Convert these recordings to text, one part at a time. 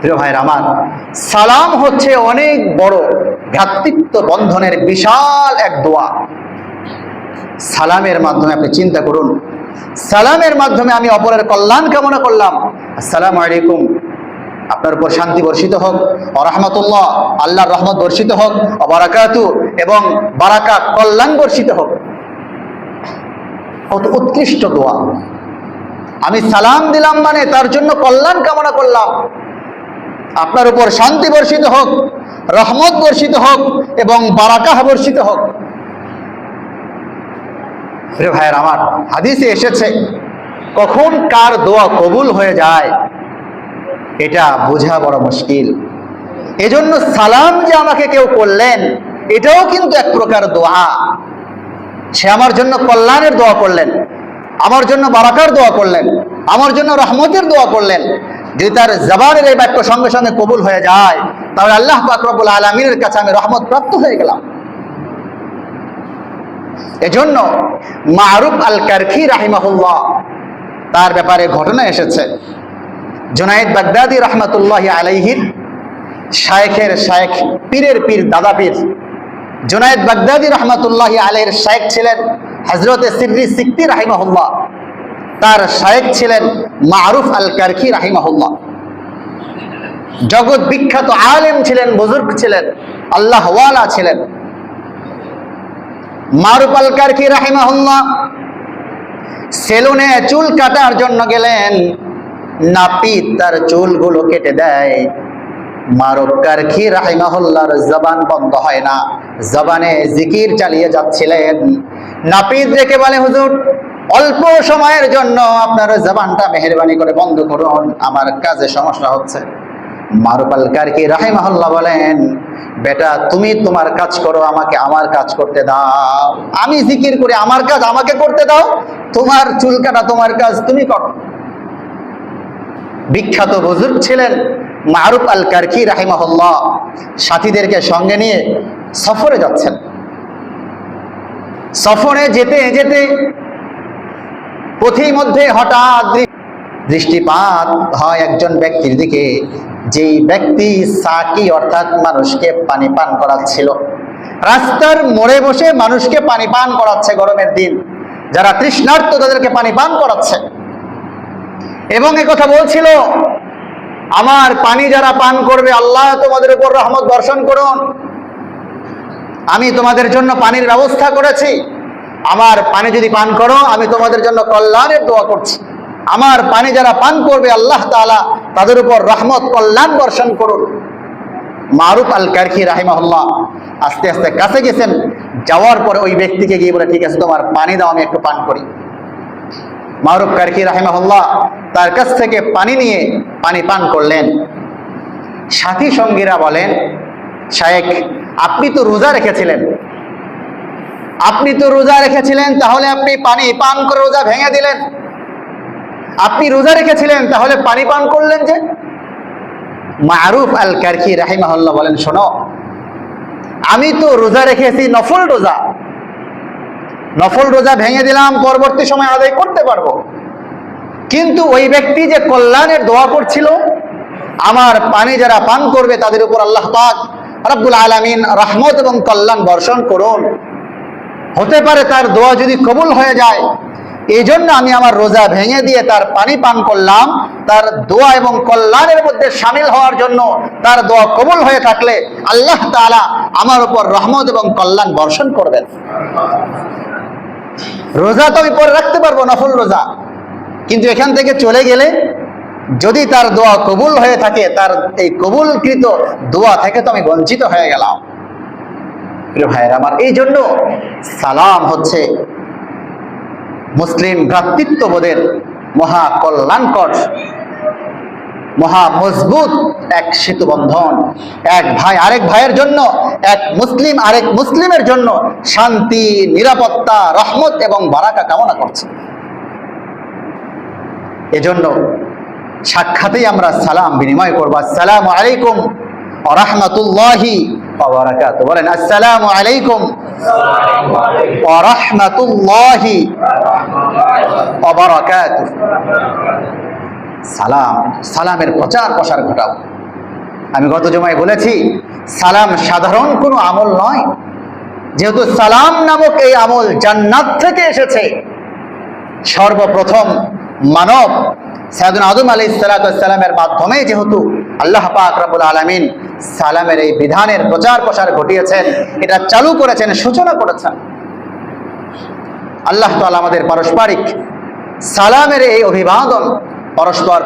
প্রিয় ভাইয়ের আমার, সালাম হচ্ছে অনেক বড় ভ্রাতৃত্ব বন্ধনের বিশাল এক দোয়া। সালামের মাধ্যমে আপনি চিন্তা করুন, সালামের মাধ্যমে আমি অপরের কল্যাণ কামনা করলাম, আসসালামু আলাইকুম, আপনার উপর শান্তি বর্ষিত হোক, রাহমাতুল্লাহ, আল্লাহর রহমত বর্ষিত হোক, বারাকাতু, এবং বারাকা কল্যাণ বর্ষিত হোক। কত উৎকৃষ্ট দোয়া। আমি সালাম দিলাম মানে তার জন্য কল্যাণ কামনা করলাম, আপনার উপর শান্তি বর্ষিত হোক, রহমত বর্ষিত হোক এবং বারাকাহ বর্ষিত হোক। প্রিয় ভাইয়ের আমার, হাদিসে এসেছে কখন কার দোয়া কবুল হয়ে যায় এটা বোঝা বড় মুশকিল। এজন্য সালাম যে আমাকে কেউ করলেন এটাও কিন্তু এক প্রকার দোয়া। সে আমার জন্য কল্যাণের দোয়া করলেন, আমার জন্য বারাকার দোয়া করলেন, আমার জন্য রহমতের দোয়া করলেন। যদি তার জবানের এই বাক্য সঙ্গে সঙ্গে কবুল হয়ে যায় তাহলে আল্লাহ পাক রব্বুল আলামিনের কাছে আমি রহমত প্রাপ্ত হয়ে গেলাম। এজন্য মারুফ আল কারখি রাহিমাহুল্লাহ, তার ব্যাপারে ঘটনা এসেছে। জুনায়েদ বাগদাদি রহমতুল্লাহি আলাইহির শায়েখের শায়েখ, পীরের পীর, দাদা পীর জুনায়েদ বাগদাদি রহমতুল্লাহি আলাইহির শায়েখ ছিলেন হযরতে সিররি সিকতি রাহিমাহুল্লাহ, তার শায়েখ ছিলেন মারুফ আল কারখি রাহিমাহুল্লাহ। জগৎ বিখ্যাত আলেম ছিলেন, বুজুর্গ ছিলেন, আল্লাহ ওয়ালা ছিলেন। মারুফ আল কারখি রাহিমাহুল্লাহ সেলুনে চুল কাটার জন্য গেলেন, নাপিত তার চুলগুলো কেটে দেয়। মারুফ কারখি রাহিমাহুল্লাহর জবান বন্ধ হয় না, জবানে জিকির চালিয়ে যাচ্ছিলেন। নাপিত দেখে বলে, হুজুর অল্প সময়ের জন্য আপনার জবানটা মেহেরবানি করে বন্ধ করুন, আমার কাজে সমস্যা হচ্ছে। মারুফ আল কারখি রাহিমাহুল্লাহ বলেন, বেটা তুমি তোমার কাজ করো, আমাকে আমার কাজ করতে দাও। আমি জিকির করি, আমার কাজ আমাকে করতে দাও, তোমার চুল কাটা তোমার কাজ তুমি করো। বিখ্যাত বুজুর্গ ছিলেন মারুফ আল কারখি রাহিমাহুল্লাহ। সাথীদেরকে সঙ্গে নিয়ে সফরে যাচ্ছেন। সফরে যেতে যেতে পথের মধ্যে হঠাৎ দৃষ্টিপাত হয় একজন ব্যক্তির দিকে, যেই ব্যক্তি সাকি অর্থাৎ মানুষকে পানি পান করাচ্ছিল। রাস্তার মোড়ে বসে মানুষকে পানি পান করাচ্ছে, গরমের দিন যারা তৃষ্ণার্ত তাদেরকে পানি পান করাচ্ছে এবং একথা বলছিল, আমার পানি যারা পান করবে আল্লাহ তোমাদের উপর রহমত বর্ষণ করুন, আমি তোমাদের জন্য পানির ব্যবস্থা করেছি, আমার পানি যদি পান করো আমি তোমাদের জন্য কল্যাণের দোয়া করছি, আমার পানি যারা পান করবে আল্লাহ তাআলা তাদের উপর রহমত কল্যাণ বর্ষণ করুন। মারুফ আল কারখি রাহিমাহুল্লাহ আস্তে আস্তে কাছে গেছেন, যাওয়ার পরে ওই ব্যক্তিকে গিয়ে বলে, ঠিক আছে তোমার পানি দাও, আমি একটু পান করি। মারুফ কারখি রাহিমাহুল্লাহ তার কাছ থেকে পানি নিয়ে পানি পান করলেন। সাথী সঙ্গীরা বলেন, শায়েখ আপনি তো রোজা রেখেছিলেন, তাহলে আপনি পানি পান করে রোজা ভেঙে দিলেন। আপনি রোজা রেখেছিলেন তাহলে পানি পান করলেন যে? মারুফ আল কারখি রাহিমাহুল্লাহ বলেন, শোনো, আমি তো রোজা রেখেছি নফল রোজা ভেঙে দিলাম, পরবর্তী সময় আদায় করতে পারবো, কিন্তু ওই ব্যক্তি যে কল্যাণের দোয়া করছিল, আমার পানি যারা পান করবে তাদের উপর আল্লাহ পাক রব্বুল আলামিন রহমত এবং কল্যাণ বর্ষণ করুন, হতে পারে তার দোয়া যদি কবুল হয়ে যায়, এই জন্য আমি আমার রোজা ভেঙে দিয়ে তার পানি পান করলাম। তার দোয়া এবং কল্যাণের মধ্যে শামিল হওয়ার জন্য, তার দোয়া কবুল হয়ে থাকলে আল্লাহ তাআলা আমার উপর রহমত এবং কল্যাণ বর্ষণ করবেন। রোজা তো আমি পরে রাখতে পারবো, নফল রোজা, কিন্তু এখান থেকে চলে গেলে যদি তার দোয়া কবুল হয়ে থাকে, তার এই কবুলকৃত দোয়া থেকে তো আমি বঞ্চিত হয়ে গেলাম। প্রিয় ভাইয়েরা আমার, এই জন্য সালাম হচ্ছে মুসলিম ভ্রাতৃত্ববোধের মহা কল্যাণকর, মহা মজবুত এক সেতু বন্ধন। এক ভাই আরেক ভাইয়ের জন্য, এক মুসলিম আরেক মুসলিমের জন্য শান্তি, নিরাপত্তা, রহমত এবং বারাকা কামনা করছে। এজন্য সাক্ষাতেই আমরা সালাম বিনিময় করবো, আসসালামু আলাইকুম ওয়া রাহমাতুল্লাহি ওয়া বারাকাতুহু। বলেন, আসসালামু আলাইকুম ওয়া রাহমাতুল্লাহি ওয়া বারাকাতুহু। সালামের প্রচার প্রসার ঘটাও। আমি গত জুমায় বলেছি, সালাম সাধারণ কোনো আমল নয়। যেহেতু সালাম নামক এই আমল জান্নাত থেকে এসেছে, সর্বপ্রথম মানব সাইয়েদনা আদম আলাইহিস সালামের মাধ্যমে যেহেতু আল্লাহ পাক রব্বুল আলামিন সালামের এই বিধানের প্রচার প্রসার ঘটিয়েছেন, এটা চালু করেছেন, সূচনা করেছেন। আল্লাহ তাআলা আমাদের পারস্পরিক সালামের এই অভিবাদন,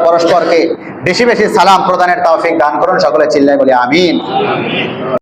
পরস্পরকে বেশি বেশি সালাম প্রদানের তৌফিক দান করুন। সকলে চিল্লায় বলি আমিন।